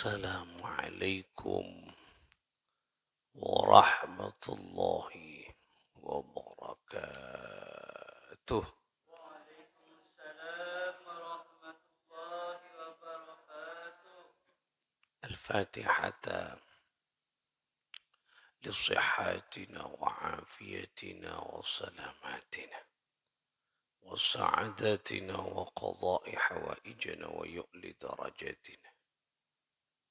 Assalamualaikum warahmatullahi wabarakatuh. Waalaikumsalam warahmatullahi wabarakatuh. الفاتحة لصحتنا وعافيتنا وسلامتنا وسعادتنا وقضاء حوائجنا ويؤل درجاتنا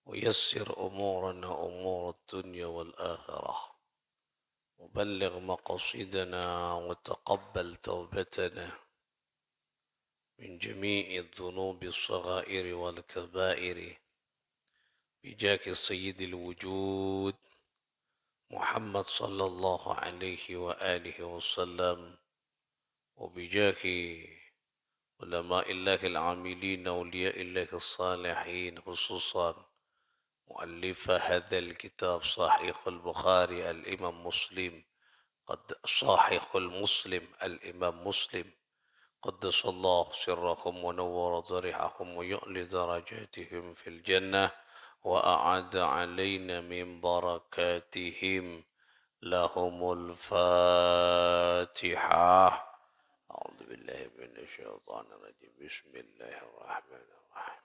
ويسر أمورنا أمور الدنيا والآخرة وبلغ مقاصدنا وتقبل توبتنا من جميع الذنوب الصغائر والكبائر بجاك سيد الوجود محمد صلى الله عليه وآله وسلم وبجاك علماء الله العاملين أولياء الله الصالحين خصوصا مؤلف هذا الكتاب صحيح البخاري الإمام مسلم صحيح المسلم الإمام مسلم قدس الله سرهم ونور ضريحهم ويعلي درجاتهم في الجنة وأعد علينا من بركاتهم لهم الفاتحة. أعوذ بالله من الشيطان الرجيم. بسم الله الرحمن الرحيم.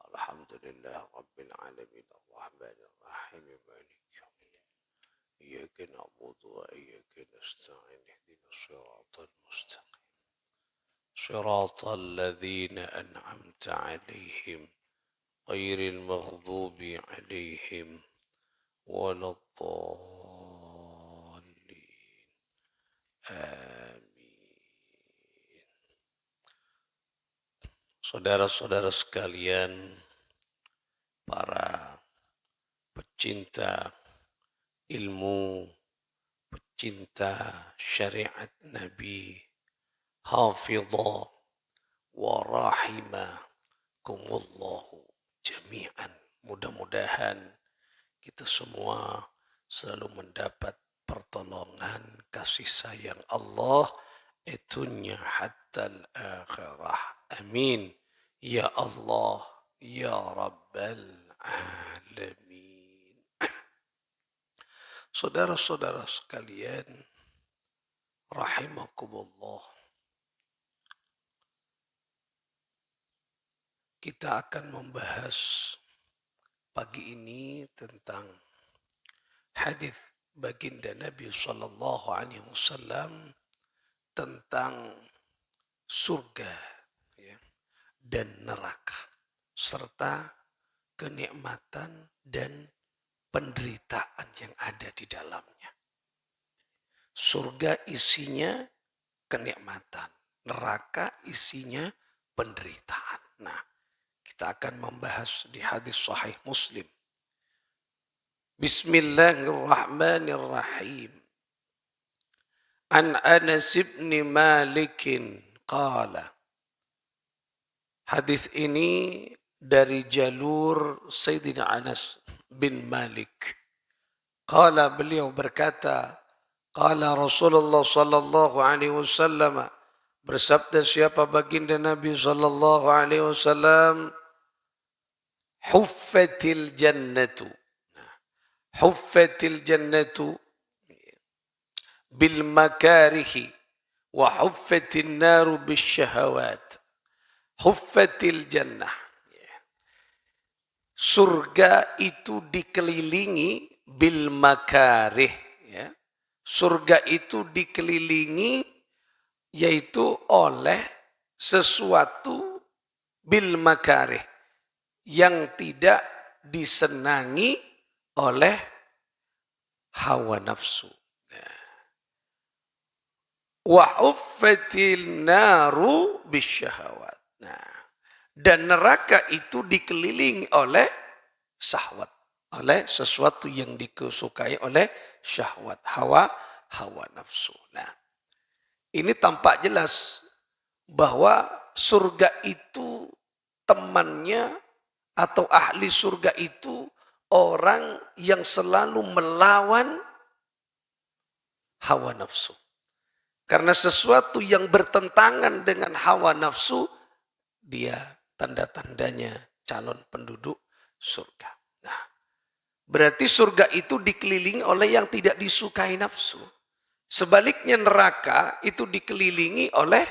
الحمد لله رب العالمين الرحمن الرحيم مالك يوم الدين إياك نعبد وإياك نستعين اهدنا الصراط المستقيم صراط الذين أنعمت عليهم غير المغضوب عليهم ولا الضالين آمين. Saudara-saudara sekalian, para pecinta ilmu, pecinta syariat Nabi, hafidha wa rahimakumullahu jami'an. Mudah-mudahan kita semua selalu mendapat pertolongan kasih sayang Allah itunya hatta al-akhirah. Amin. Ya Allah, ya Rabbal Alamin. Saudara-saudara sekalian, rahimakumullah. Kita akan membahas pagi ini tentang hadis baginda Nabi sallallahu alaihi wasallam tentang surga ya, dan neraka serta kenikmatan dan penderitaan yang ada di dalamnya. Surga isinya kenikmatan, neraka isinya penderitaan. Nah, kita akan membahas di hadis sahih Muslim. Bismillahirrahmanirrahim. An Anas bin Malik qala. Hadis ini dari jalur Sayyidina Anas bin Malik. Qala, beliau berkata, qala Rasulullah sallallahu alaihi wasallam, bersabda siapa baginda Nabi sallallahu alaihi wasallam, huffatil jannatu. Huffatil jannatu bil makarihi wa huffatin naru bis syahawat. Huffatil jannah. Surga itu dikelilingi bil makarih. Ya. Surga itu dikelilingi yaitu oleh sesuatu bil makarih yang tidak disenangi oleh hawa nafsu. Wa huffatil naru bisyahawat. Nah, dan neraka itu dikelilingi oleh syahwat, oleh sesuatu yang disukai oleh syahwat, hawa nafsu. Nah, ini tampak jelas bahwa surga itu temannya atau ahli surga itu orang yang selalu melawan hawa nafsu. Karena sesuatu yang bertentangan dengan hawa nafsu, dia tanda-tandanya calon penduduk surga. Nah, berarti surga itu dikelilingi oleh yang tidak disukai nafsu. Sebaliknya neraka itu dikelilingi oleh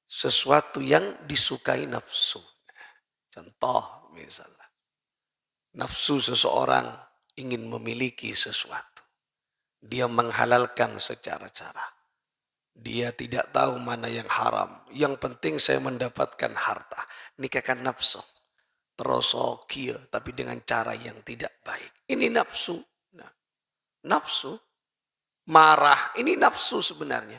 sesuatu yang disukai nafsu. Contoh misalnya, nafsu seseorang ingin memiliki sesuatu. Dia menghalalkan secara cara. Dia tidak tahu mana yang haram. Yang penting saya mendapatkan harta. Nikahkan nafsu. Terus kia, tapi dengan cara yang tidak baik. Ini nafsu. Nah, nafsu. Marah. Ini nafsu sebenarnya.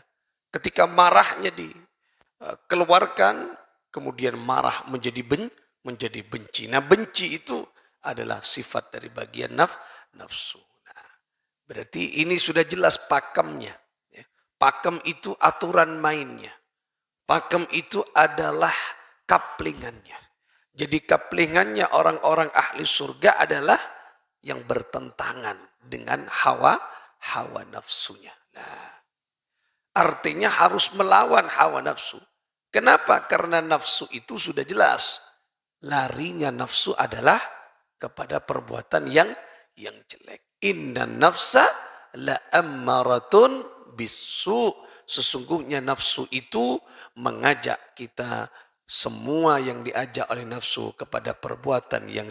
Ketika marahnya dikeluarkan, kemudian marah menjadi benci. Nah, benci itu adalah sifat dari bagian nafsu. Nah, berarti ini sudah jelas pakemnya. Pakem itu aturan mainnya. Pakem itu adalah kaplingannya. Jadi kaplingannya orang-orang ahli surga adalah yang bertentangan dengan hawa nafsunya. Nah, artinya harus melawan hawa nafsu. Kenapa? Karena nafsu itu sudah jelas. Larinya nafsu adalah kepada perbuatan yang jelek. Inna nafsa la ammaratun bisu. Sesungguhnya nafsu itu mengajak kita semua yang diajak oleh nafsu kepada perbuatan yang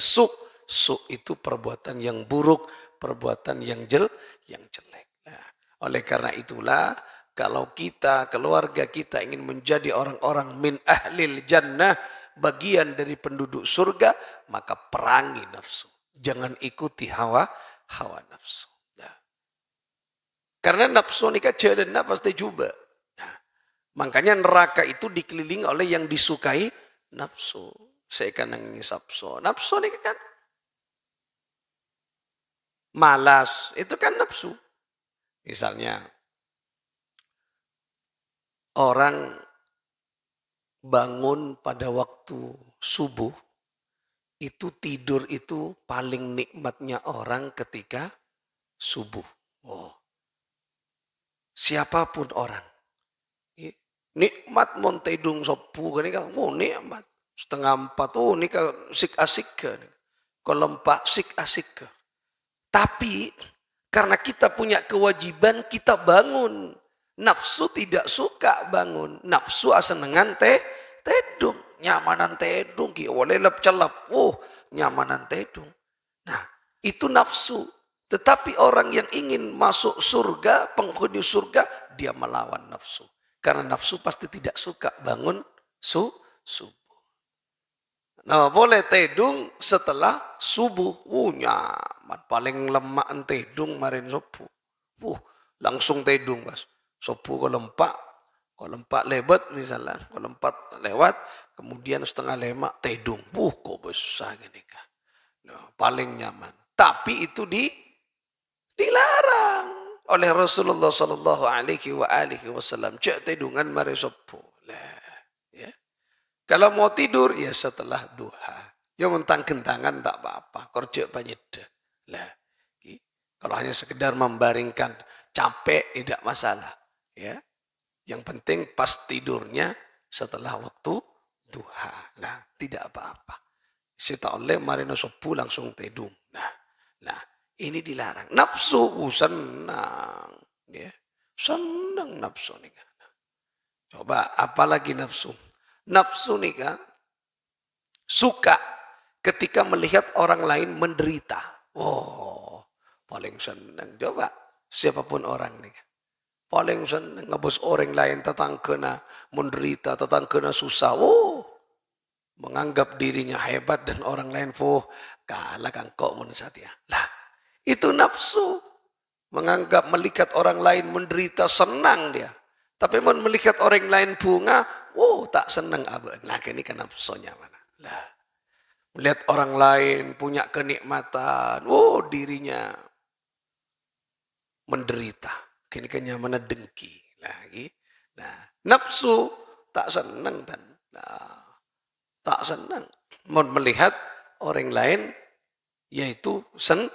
itu perbuatan yang buruk, perbuatan yang jelek. Nah, oleh karena itulah kalau kita, keluarga kita ingin menjadi orang-orang min ahlil jannah, bagian dari penduduk surga, maka perangi nafsu. Jangan ikuti hawa nafsu. Nah, karena nafsu ini kan pasti juga. Nah, makanya neraka itu dikelilingi oleh yang disukai nafsu. Saya kan ngisapso. Nafsu ini kan malas. Itu kan nafsu. Misalnya orang bangun pada waktu subuh. Itu tidur itu paling nikmatnya orang ketika subuh. Oh. Siapapun orang. Nikmat montedung sopu kan nikmat. 3:30 ini sik asik ke. Kelempak sik asik ke. Tapi karena kita punya kewajiban kita bangun. Nafsu tidak suka bangun. Nafsu asenengan tedung. Nyamanan tedung. Oleh lep celap. Nyamanan tedung. Nah itu nafsu. Tetapi orang yang ingin masuk surga, penghuni surga, dia melawan nafsu. Karena nafsu pasti tidak suka bangun subuh. Nah, boleh tedung setelah subuh. Nyaman. Paling lemak tedung marin subuh. Langsung tedung, Mas. Subuh kalau lempak lebat misalnya. Kalau lempat lewat, kemudian 4:30 tedung. Kok besar gini kah. Nah, paling nyaman. Tapi itu dilarang oleh Rasulullah sallallahu alaihi wasallam. Cek tedungan mari subuh. Ya. Kalau mau tidur ya setelah duha. Ya mentang kentangan tak apa-apa. Kerja panyeda. Lah. Kalau hanya sekedar membaringkan capek tidak masalah. Ya. Yang penting pas tidurnya setelah waktu duha. Nah, tidak apa-apa. Sita oleh marina subuh langsung tedung. Nah, ini dilarang. Nafsu senang. Ya. Senang nafsu nih. Coba apalagi nafsu. Nafsu nih kan suka ketika melihat orang lain menderita. Paling senang. Coba siapapun orang nih. Paling senang ngebos orang lain tetangkena menderita, tetangkena susah. Menganggap dirinya hebat dan orang lain kalah kangkok menurut ya. Lah, itu nafsu. Menganggap melihat orang lain menderita senang dia. Tapi melihat orang lain bunga, tak senang abang. Nah, ini kan nafsunya mana? Lah, melihat orang lain punya kenikmatan, dirinya menderita. Kini kenyamanan dengki lagi. Nah, nafsu tak senang kan? Nah, tak senang melihat orang lain yaitu senang.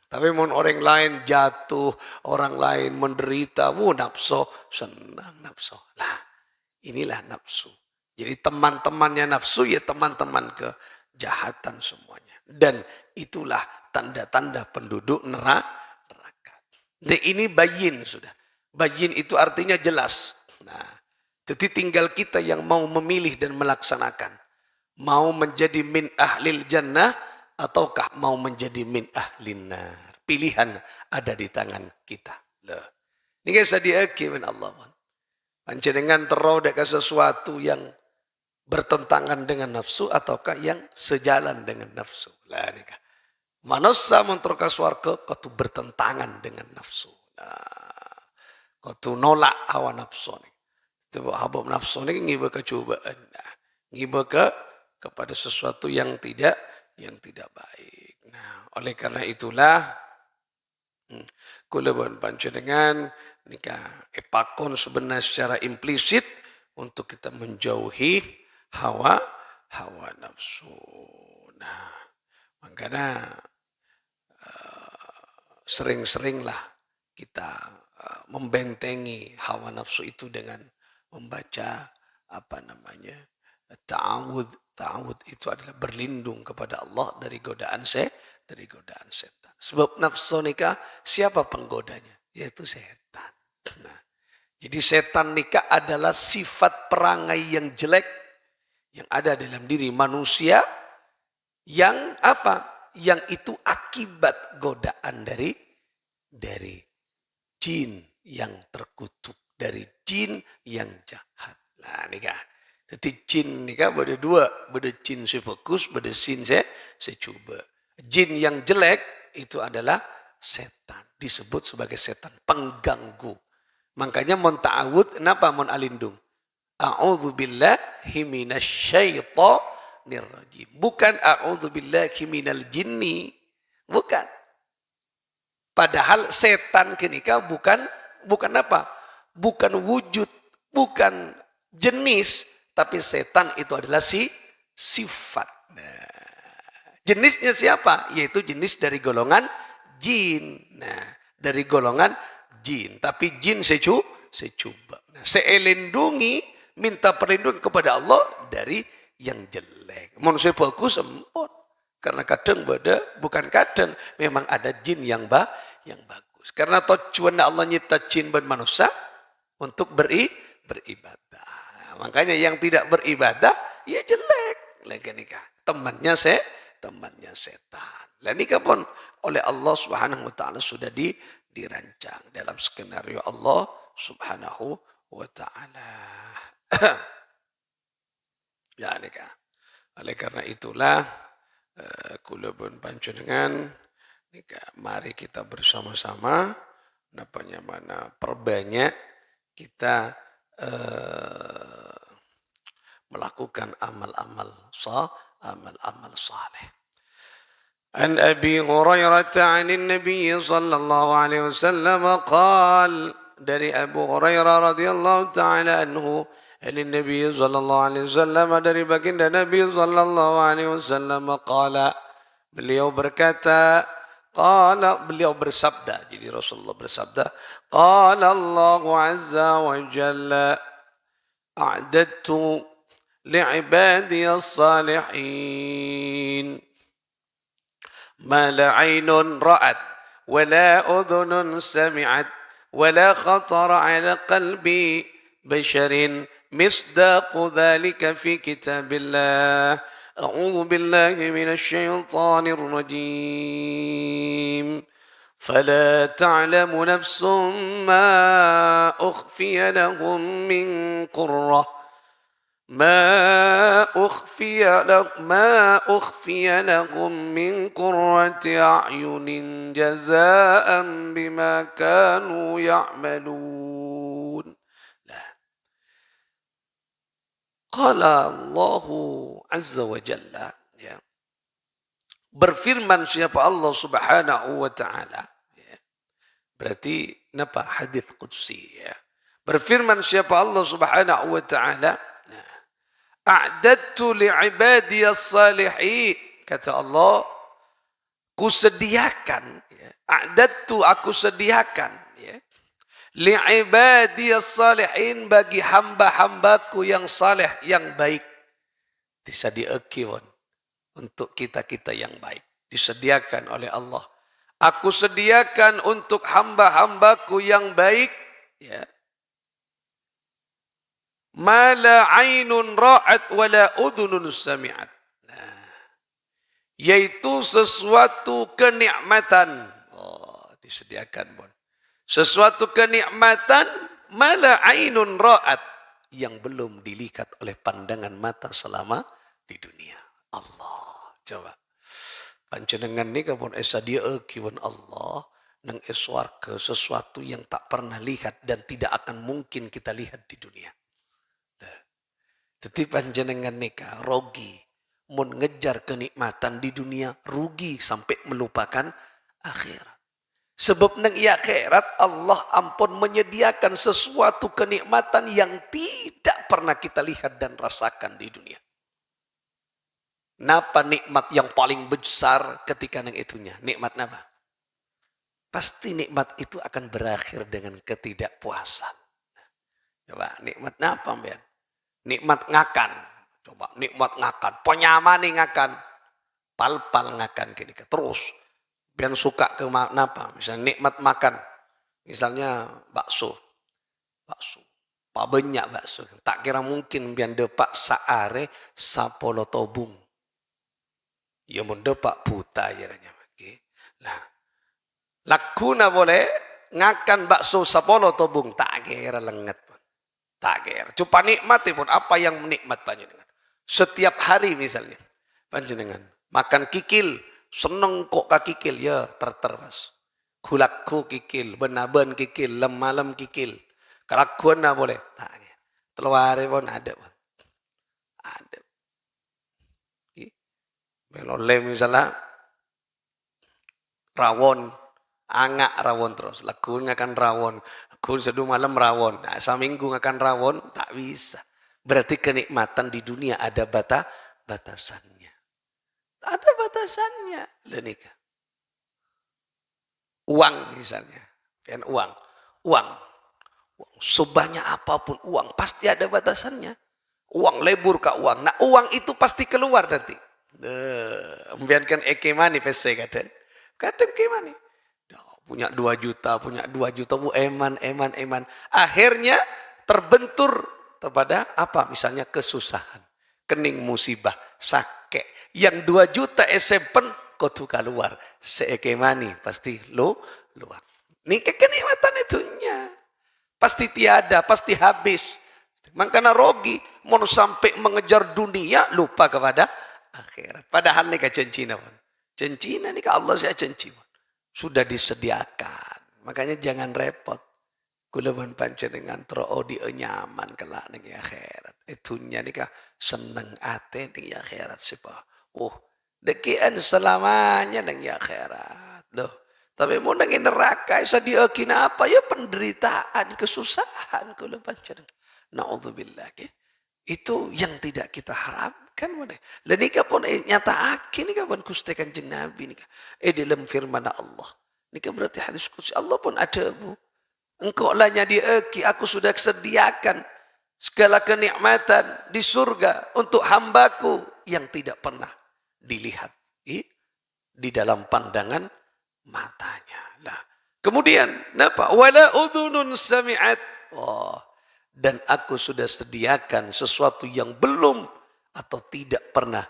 Tapi mau orang lain jatuh, orang lain menderita, nafsu senang nafsu. Nah, inilah nafsu. Jadi teman-temannya nafsu ya teman-teman kejahatan semuanya. Dan itulah tanda-tanda penduduk neraka. Nah, ini bayin sudah. Bayin itu artinya jelas. Nah, jadi tinggal kita yang mau memilih dan melaksanakan. Mau menjadi min ahlil jannah ataukah mau menjadi min ahlin nar. Pilihan ada di tangan kita. Loh. Ini kisah diaki min Allah. Panjenengan terodek ke sesuatu yang bertentangan dengan nafsu ataukah yang sejalan dengan nafsu. Lah nikah. Manusia menterka swarga kau tu bertentangan dengan nafsu. Nah, kau tu nolak hawa nafsu ni. Itu hawa nafsu ni ngiba kecubaan. Nah, ngiba kepada sesuatu yang tidak baik. Nah, oleh karena itulah kula pun panjenengan nikah epakon sebenarnya secara implisit untuk kita menjauhi hawa nafsu. Nah, makanya sering-seringlah kita membentengi hawa nafsu itu dengan membaca ta'awud. Ta'awud itu adalah berlindung kepada Allah dari godaan setan. Sebab nafsu nikah siapa penggodanya? Yaitu setan. Nah, jadi setan nikah adalah sifat perangai yang jelek yang ada dalam diri manusia yang apa? Yang itu akibat godaan dari jin yang terkutuk, dari jin yang jahat. Nah, nikah. Jadi jin nikah ada dua, ada jin sefokus, ada jin secuba. Jin yang jelek itu adalah setan, disebut sebagai setan pengganggu. Makanya mon ta'awud, kenapa mon alindung? A'udzubillahi minasyaitonir rajim. Bukan a'udzubillahi minal jinni. Bukan. Padahal setan kenika bukan apa? Bukan wujud, bukan jenis, tapi setan itu adalah sifat. Nah, jenisnya siapa? Yaitu jenis dari golongan jin. Nah, dari golongan jin. Tapi jin secuba. Nah, seelindungi, minta perlindungan kepada Allah dari yang jelek. Manusia bagus empot. Karena kadang bukan kadang, memang ada jin yang bagus. Karena tujuan Allah nyipta jin dan manusia untuk beribadah. Nah, makanya yang tidak beribadah, ya jelek. Lagi nikah. Temannya setan. Lah nikah pun oleh Allah Subhanahu wa taala sudah dirancang dalam skenario Allah Subhanahu wa taala. Ya nikah. Oleh karena itulah kula pun panjenengan nikah mari kita bersama-sama perbanyak kita melakukan amal-amal saleh. An Abi Hurairah 'anil Nabi sallallahu alaihi wasallam qala, dari Abu Hurairah radhiyallahu taala anhu, an Nabi sallallahu alaihi wasallam, dari baginda Nabi sallallahu alaihi wasallam qala, beliau berkata, beliau bersabda, jadi Rasulullah bersabda, qala Allah azza wa jalla, a'dadtu li'ibadi as-salihin ma la 'ainun ra'at wa la udhunun sami'at wa la khatara 'ala qalbi basharin misdaqu dhalika fi kitabillah. A'udzu billahi minasy syaithanir rajim. فلا تعلم نفس ما أخفي لهم من قرة من قرة أعين جزاء بما كانوا يعملون. قال الله عز وجل, ya. Berfirman siapa Allah Subhanahu wa taala, ya. Berarti napa hadis qudsi, ya. Berfirman siapa Allah Subhanahu wa taala, a'dadtu li'ibadi as-salihin, kata Allah, kusediakan, ya. A'dadtu, aku sediakan, ya. Li'ibadi as-salihin, bagi hamba-hambaku yang saleh, yang baik. Disadiaki pun untuk kita-kita yang baik. Disediakan oleh Allah. Aku sediakan untuk hamba-hambaku yang baik. Ya. Ma la ainun ra'at wa la udhunun sami'at. Nah, yaitu sesuatu kenikmatan. Oh, disediakan, Bon. Sesuatu kenikmatan mala ainun ra'at yang belum dilihat oleh pandangan mata selama di dunia. Allah, coba. Panjenengan ni kapun esa dia kiwan Allah nang eswarga sesuatu yang tak pernah lihat dan tidak akan mungkin kita lihat di dunia. Jadi panjenengan nikah rogi, mun ngejar kenikmatan di dunia rugi sampai melupakan akhirat. Sebab nang akhirat Allah ampun menyediakan sesuatu kenikmatan yang tidak pernah kita lihat dan rasakan di dunia. Napa nikmat yang paling besar ketika nang itunya? Nikmat napa? Pasti nikmat itu akan berakhir dengan ketidakpuasan. Coba nikmat napa, Mbak? Nikmat ngakan. Coba nikmat ngakan. Penyamani ngakan. Pal-pal ngakan gini. Terus. Biar suka ke napa. Misalnya nikmat makan. Misalnya bakso. Bakso. Pak banyak bakso. Tak kira mungkin biar depak saare sapolo tobung. Ya mun depak buta jaranya. Nah. Lakuna boleh ngakan bakso sapolo tobung. Tak kira lenget. Tak kira. Cuma nikmati pun apa yang menikmat panjenengan. Setiap hari misalnya. Panjenengan. Makan kikil. Seneng kok ka kikil. Ya terterbas. Kulakku kikil. Benaban kikil. Lem-malam kikil. Kelakuan na boleh. Tak kira. Telur pun ada. Ada. Beloleh misalnya. Rawon. Angak rawon terus. Lakunya kan rawon. Kun sedu malam rawon. Nah, seminggu akan rawon, tak bisa. Berarti kenikmatan di dunia ada batasannya. Ada batasannya. Lenika. Uang misalnya. Kan uang. Uang. Sebanyak apapun uang. Pasti ada batasannya. Uang lebur ke uang. Nah uang itu pasti keluar nanti. Membiarkan ekemani pasti kadang. Kadang kemani. Punya 2 juta, eman. Akhirnya terbentur kepada apa? Misalnya kesusahan, kening musibah, sakit. Yang 2 juta esempen kau tuh keluar. Seekemani pasti luar. Ini kenikmatan itunya. Pasti tiada, pasti habis. Makanya rogi, mau sampai mengejar dunia, lupa kepada akhirat. Padahal ini kejencina. Jencina ini ke Allah saya jencina. Sudah disediakan. Makanya jangan repot. Kulawan panjenengan teroo di nyaman kelak ning akhirat. Itunya nikah seneng ate ning akhirat siapa. Dekian selamanya ning akhirat. Loh, tapi mau nang neraka isa diekin apa ya penderitaan, kesusahan kula panjenengan. Nauzubillah. Itu yang tidak kita harapkan mana. Lah nika pun nyata akin nika pun Gusti Kanjeng Nabi nika. Dalam firman Allah. Nika berarti hadis qudsi Allah pun ada, Bu. Engkau lah nyadi aku sudah sediakan segala kenikmatan di surga untuk hambaku yang tidak pernah dilihat di dalam pandangan matanya. Nah, kemudian napa? Wala udhunun sami'at. Dan aku sudah sediakan sesuatu yang belum atau tidak pernah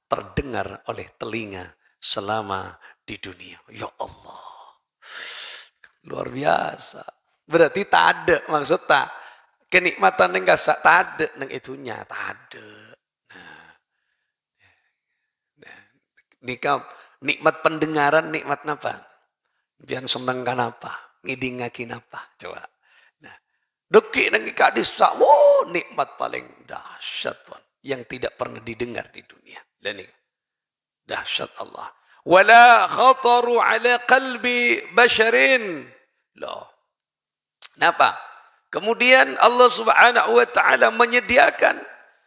terdengar oleh telinga selama di dunia. Ya Allah. Luar biasa. Berarti tak ada maksud tak. Kenikmatan yang tak ada nang itunya. Tak ada. Nikmat pendengaran, nikmat apa? Biar senengkan apa? Ngidingakin apa? Coba. Dekik nang kadisa, nikmat paling dahsyat pun yang tidak pernah didengar di dunia. Dan ini dahsyat Allah. Wala khataru ala qalbi basharin. Loh. Kenapa? Kemudian Allah Subhanahu wa taala menyediakan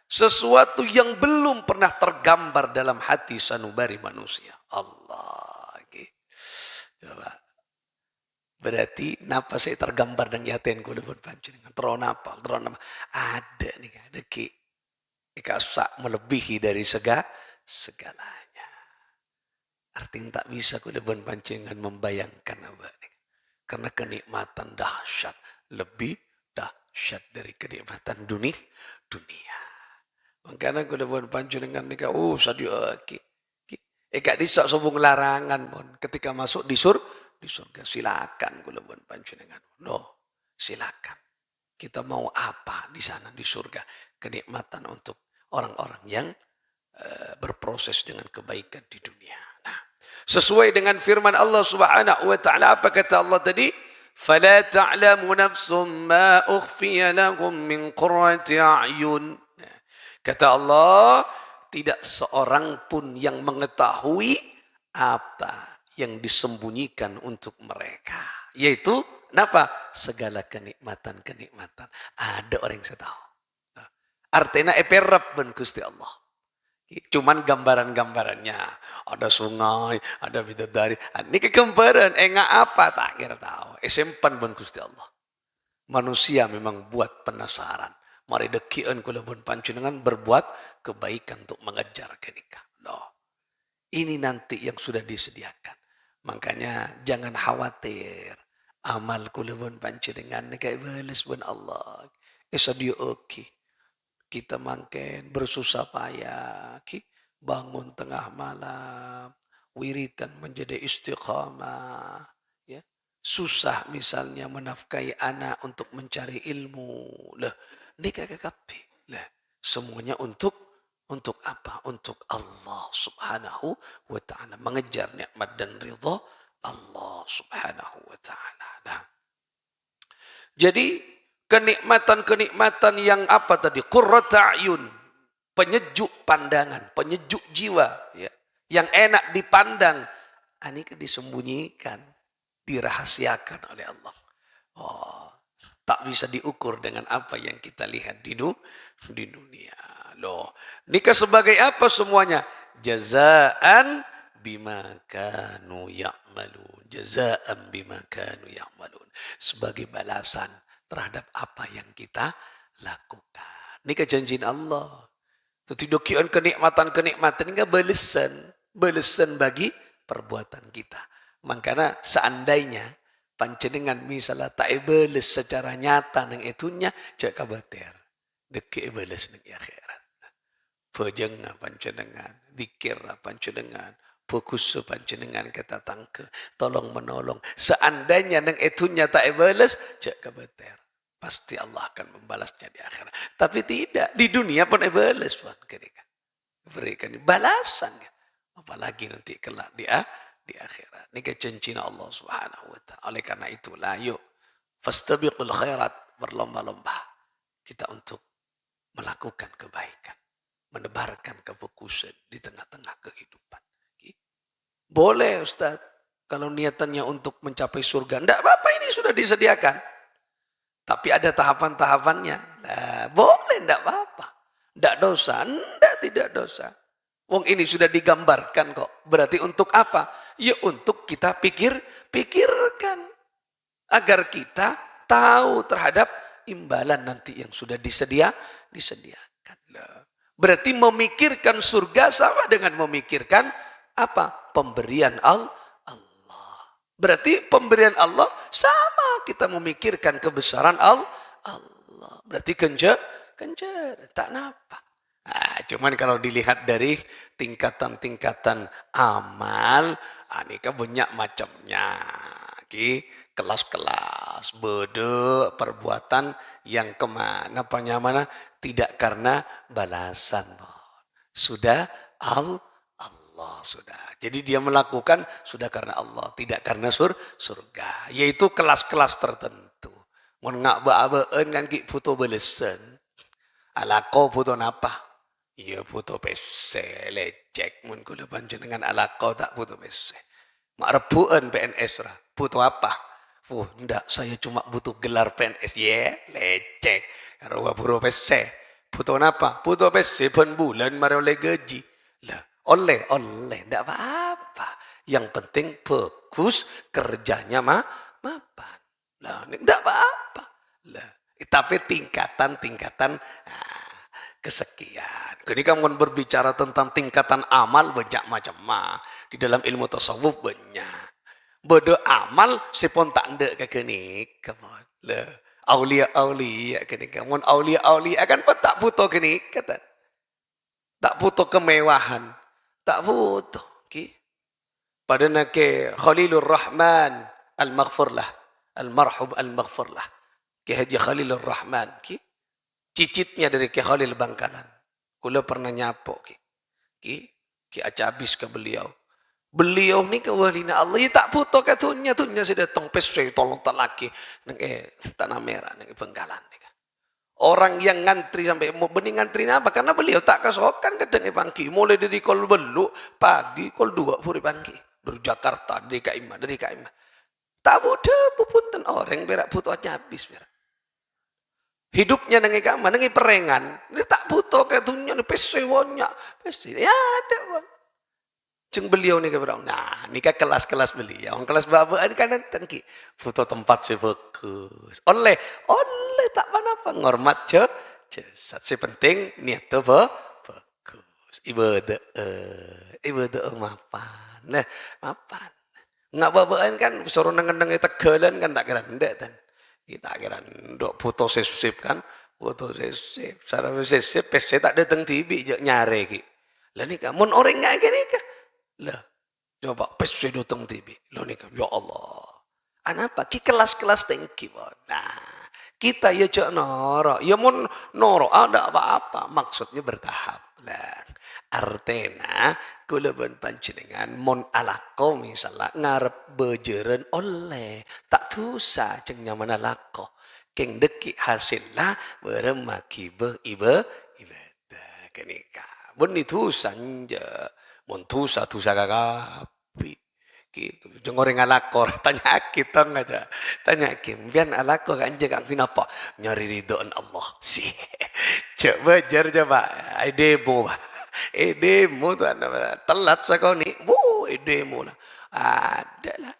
sesuatu yang belum pernah tergambar dalam hati sanubari manusia. Allah. Coba. Berarti napa saya tergambar dan yaten kula pun panjenengan. Teron apa? Ada nih, ada ki. Ika sak melebihi dari segalanya. Artinya tak bisa kula pun panjenengan membayangkan apa ini. Karena kenikmatan dahsyat, lebih dahsyat dari kenikmatan dunia. Makanya kula pun panjenengan nika sadio gak disak sobong larangan pun ketika masuk di surga silakan kula pun panjenengan. No, silakan. Kita mau apa di sana di surga? Kenikmatan untuk orang-orang yang berproses dengan kebaikan di dunia. Nah, sesuai dengan firman Allah Subhanahu wa taala, apa kata Allah tadi? Fala ta'lamu nafsum ma ukhfiya lahum min qurrati a'yun. Nah, kata Allah, tidak seorang pun yang mengetahui apa yang disembunyikan untuk mereka. Yaitu, kenapa? Segala kenikmatan-kenikmatan. Ada orang yang saya tahu. Artinya eperap ben Gusti Allah. Cuman gambaran-gambarannya. Ada sungai, ada bidadari. Ini kegambaran, enggak apa, tak kira tahu. Simpan ben Gusti Allah. Manusia memang buat penasaran. Mari dekian kula pun panjenengan berbuat kebaikan untuk mengejar kenikah. Loh, ini nanti yang sudah disediakan. Makanya jangan khawatir. Amal kula pun panjenengan kayak balas pun Allah. Dia oke. Kita makin bersusah payah, bangun tengah malam, wiritan menjadi istiqamah, ya. Susah misalnya menafkahi anak untuk mencari ilmu. Lah, ini kakak lah. Semuanya untuk apa? Untuk Allah Subhanahu wa taala, mengejar nikmat dan ridha Allah Subhanahu wa taala. Nah, jadi kenikmatan-kenikmatan yang apa tadi? Qurrata a'yun, penyejuk pandangan, penyejuk jiwa, ya. Yang enak dipandang, ini disembunyikan, dirahasiakan oleh Allah. Oh, tak bisa diukur dengan apa yang kita lihat di dunia. Loh, nikah sebagai apa semuanya? Jazaan bima kanu ya'malun. Jazaan bima kanu ya'malun. Sebagai balasan terhadap apa yang kita lakukan. Ini janjian Allah. Tutudukian kenikmatan-kenikmatan ini balasan. Balasan bagi perbuatan kita. Makanya seandainya panjenengan misalnya tak balas secara nyata nang itunya, cak kabater. Deki balas nang akhirat. Pejeng panjenengan, zikir panjenengan, fokus panjenengan kata tangke, tolong menolong. Seandainya nang itunya tak balas, cak kabater. Pasti Allah akan membalasnya di akhirat. Tapi tidak, di dunia pun balas pun ketika berikan balasan. Apalagi nanti kelak di akhirat. Ini janji Allah Subhanahu wa taala. Oleh karena itulah yuk fastabiqul khairat, berlomba-lomba kita untuk melakukan kebaikan, menebarkan kefokusan di tengah-tengah kehidupan. Boleh Ustaz, kalau niatannya untuk mencapai surga, enggak apa-apa, ini sudah disediakan. Tapi ada tahapan-tahapannya. Nah, boleh, enggak apa-apa. Enggak dosa, tidak dosa. Wong ini sudah digambarkan kok. Berarti untuk apa? Ya untuk kita pikirkan. Agar kita tahu terhadap imbalan nanti yang sudah disediakan. Berarti memikirkan surga sama dengan memikirkan apa? Pemberian Allah. Berarti pemberian Allah sama kita memikirkan kebesaran Allah. Berarti kenjar, tak napa. Nah, cuman kalau dilihat dari tingkatan-tingkatan amal, ini kan banyak macamnya. Kelas-kelas, beda perbuatan yang kemana, tidak karena balasan. Sudah Allah sudah. Jadi dia melakukan sudah karena Allah, tidak karena surga. Yaitu kelas-kelas tertentu. Mun ngak ba-baen kan ki foto balesan. Alako foto napa? Iya foto PC lecek mun kula panjenengan alako tak foto PC. Mak rebuan PNS ra. Foto apa? Ndak, saya cuma butuh gelar PNS. Lecek. Karo foto PC. Foto napa? Foto PC ben bulan mari oleh gaji. Lah, oleh, ndak apa-apa. Yang penting fokus kerjanya mapan. Lah, ndak apa-apa. Lah, tapi tingkatan kesekian. Jadi kamu berbicara tentang tingkatan amal banyak macam di dalam ilmu tasawuf banyak. Bodoh amal sepon tak ndek ke kini kamu le aulia kini kamu aulia kan pun tak butuh kini kata tak butuh kemewahan tak butuh ki pada nake Khalilur Rahman al-Maghfurlah al-Marhum al-Maghfurlah Ki Haji Khalilur Rahman ki cicitnya dari Ki Khalil Bangkalan kula pernah nyapo ki aja habis ke beliau. Beliau ni kewalina Allah ya tak butuh katunya sudah datang peswe tolong tak laki nang tanah merah nang Bangkalan ni. Orang yang ngantri sampai mau bening ngantri apa karena beliau tak kesokan kadang pangki mulai dari kol belu pagi kol 2 puri pangki dari Jakarta dari KIMA tak butuh pupunten orang berak butuh aja habis berak. Hidupnya nengi kama nengi perengan dia tak butuh katunya ni peswe wonya peswe ya ada bang. Ceng beliau ni kepada nah ni kan kelas-kelas beliau kelas babaan kan tengki foto tempat saya bagus oleh tak apa ngormat jasad si penting niat tu bagus ibadah mapan nah mapan ngak babaan kan suruh neng tegalan kan tak kira ndak kan kita kira ndok foto sesip kan foto sesip sarana sesip pes tak datang tibi nyare ki lah ni kan mun orang ngak gini kan lah, coba pes saya datang TV. Lo nih ya Allah. Anapa? Ki kelas-kelas tinggi. Nah, kita ya cak noro. Ya mun noro ada apa-apa. Maksudnya bertahap. Lah, artena kulaban panjenengan mun alako misalnya ngarep bejeren oleh tak tusa ceng nyaman alako. Keng deki hasillah beremaki ibadah kenika. Mun itu sanja. Montusa tusa kakapi gitu jeng orang alakor tanya kita aja tanya kim biar alakor kan jaga kenapa nyari ridhoan Allah sih coba demo tuh telat sakoni demo lah ada lah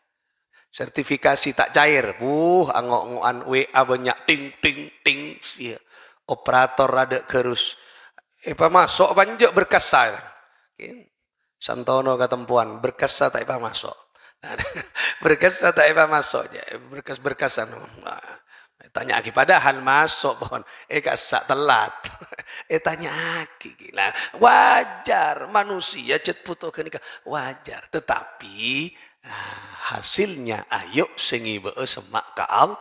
sertifikasi tak cair angok-angokan WA banyak ting operator ada kerus masuk banyak berkas saya Santono ketempuan berkas tak ipa masuk. Berkas tak ipa masuk je. Berkas-berkasan. Tanya lagi padahal masuk pohon. Kasak telat. Tanya lagi. Nah, wajar manusia cet putus nikah wajar. Tetapi hasilnya ayo sengibe semak ke Allah.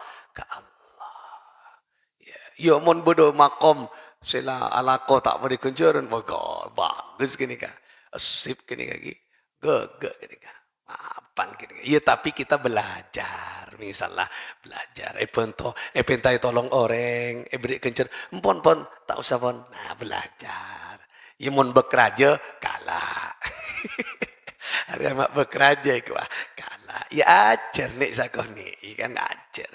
Ya mon bodo makom sila alako tak beri kunjuran bagus gini kan. Asip kini lagi, gagak kini kan, mapan kini kan. Ya tapi kita belajar, misalnya belajar. Pentai tolong orang, beri kencer, pon tak usah pon, nah belajar. Ya mon bekerja kalah. Hari amat bekerja kalah. Ya ajar nih sakoni, kan ajar.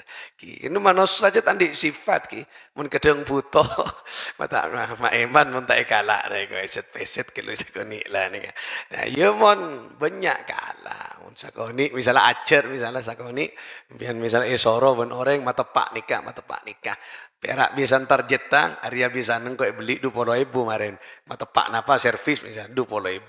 Ini manusia saja tadi sifat ki, mun kadang butuh, mata eman mun tak kalah, reko peset kalau sakoni lah nih. Nah, ya mon banyak kalah, mun sakoni misalnya ajar misalnya sakoni, biar misalnya soro ben orang mata pak nikah. Perak bisa ntar jetang, Arya bisa nengkok beli 20.000 kemarin. Mata pak napa servis misalnya 20.000.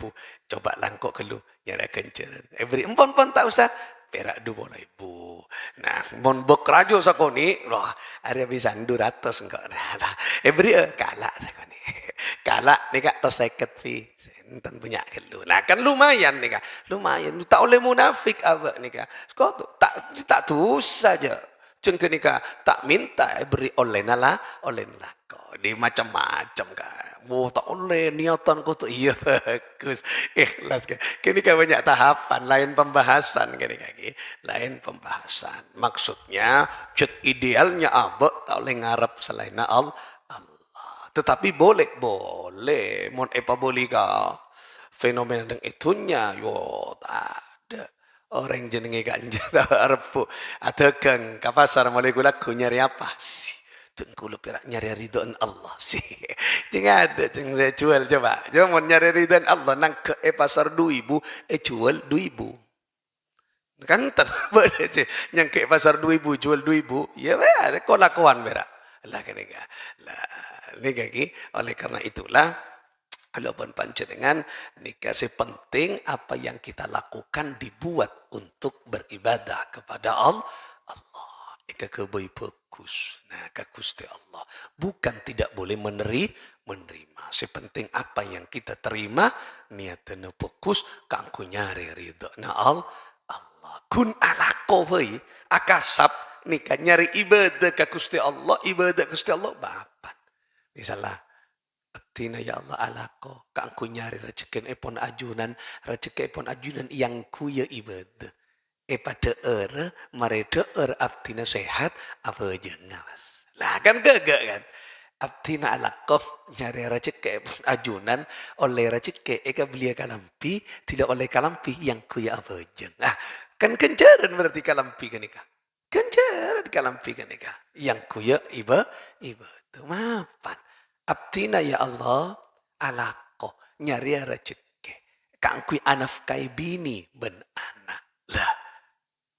Coba langkok kelu nyara kenceran. Beri empon tak usah perak 20.000. Nah, mon bekrajo sakoni, loh Arya bisa 200 engkau. Nah, beri kalah sakoni. Kalah nih kak tos 50 fee. Enten punya kelu. Nah, kan lumayan nih kak. Lumayan. Tak oleh munafik apa nih kak. Kok tak tus saja. Ceng kenika tak minta beri oleh nala kau di macam-macam kan. Tak oleh niatan kau tu iya bagus ikhlas kan. Kenika banyak tahapan lain pembahasan kenika lain pembahasan. Maksudnya cet idealnya abek tak oleh ngarep selain Allah. Tetapi boleh mon apa boleh ka fenomena yang itunya yo tak ada. Orang jenenge ganjar arep atau kang ke pasar mulai laku nyari apa sih tengku perak nyari ridhoan Allah sih jangan ada yang saya jual coba mau nyari ridhoan Allah nang ke pasar 2.000 jual 2.000 kan boleh sih yang ke pasar 2.000 jual 2.000 ya ada kok lakuan berak Lah kenika. Lah nika ki oleh karena itulah walaupun panjenengan nika penting apa yang kita lakukan dibuat untuk beribadah kepada Allah. Ika kebai fokus. Nah, ka Gusti Allah. Bukan tidak boleh menerima. Sepenting apa yang kita terima, niatnya fokus, kangku nyari ridho. Nah, Allah. Kun alako wei. Akasap, nika nyari ibadah ka Gusti Allah, ibadah Gusti Allah, bapan. Misalnya, Tina ya Allah alako, kangku nyari rezeki epon ajunan yang kuya ibadah. Pada mereka abdina sehat apa aja ngawas. Lah kan gagak kan. Abdina alaqof nyari rezeki ajunan oleh rezeki eka belia kalampi tidak oleh kalampi yang kuya apa aja. Nah, kan kencaran berarti kalampi kan ika. Kencaran kalampi kan ika. Yang kuya iba itu mapan. Abdina ya Allah alaqo nyari rezeki. Kang kui anafkai bini ben anak. Lah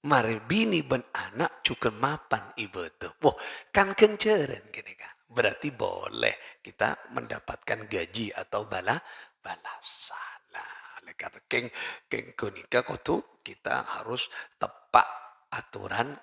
mari bini ben anak juga mapan ibadah. Wah, kan kencaran gini kan. Berarti boleh kita mendapatkan gaji atau balasan. Nah, karena keng kunika kutu kita harus tepat aturan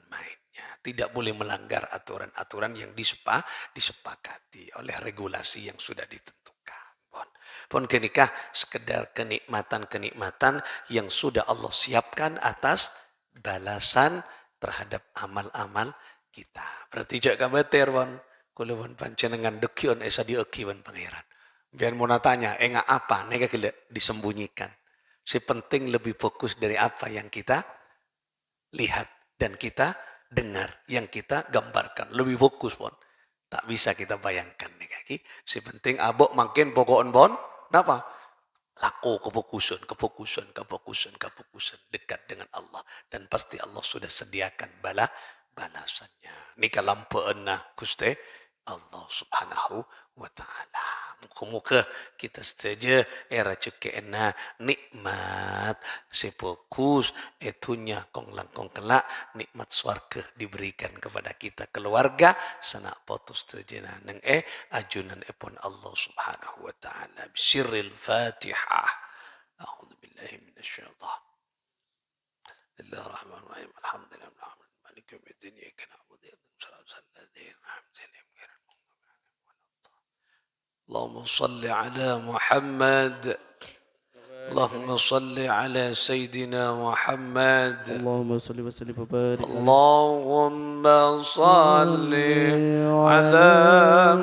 mainnya. Tidak boleh melanggar aturan-aturan yang disepakati oleh regulasi yang sudah ditentukan. Pun kenikah sekedar kenikmatan yang sudah Allah siapkan atas balasan terhadap amal-amal kita. Berarti jak kabater wan, kulun panjenengan dekion esa diekiwan pangeran. Biar mau tanya, enggak apa, nega disembunyikan. Si penting lebih fokus dari apa yang kita lihat dan kita dengar, yang kita gambarkan. Lebih fokus pon. Tak bisa kita bayangkan nega ki. Si penting abok makin pokokon pon. Kenapa? Laku kefokusan dekat dengan Allah dan pasti Allah sudah sediakan balasannya. Nika lampeuna Gusti Allah Subhanahu wa taala. Muka-muka kita setuju era cekena nikmat sefokus etunya kong kelak nikmat swarga diberikan kepada kita keluarga sanak potus tejena neng ajunan epon Allah Subhanahu wa taala bisirril Fatihah. A'udzu billahi minasyaitan. Bismillahirrahmanirrahim. Alhamdulillah maliki yaumiddin iyyaka na'budu wa iyyaka nasta'in. اللهم صل على محمد اللهم صل على سيدنا محمد اللهم صل وسلم وبارك اللهم صل على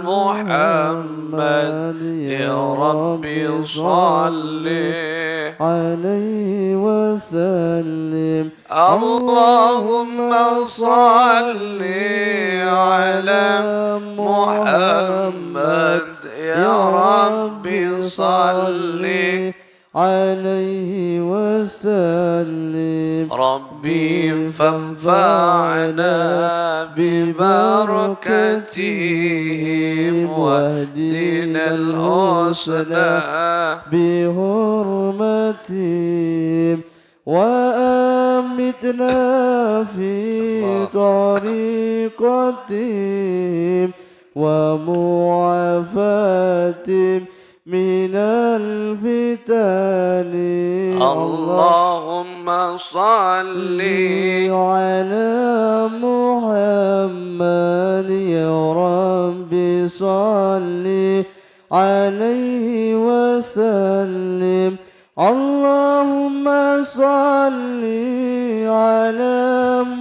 محمد يا ربي صل عليه وسلم اللهم صل على محمد يا ربي صل عليه وسلم ربي فانفعنا ببركتهم واهدنا الحسنى بحرمتهم وأمتنا في طريقتهم ومعافاتهم من الفتن اللهم صل على محمد يا رب صل عليه وسلم اللهم صل على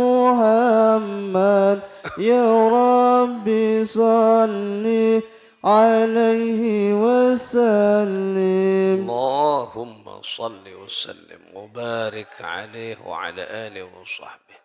محمد يا رب صل عليه وسلم اللهم صل وسلم وبارك عليه وعلى آله وصحبه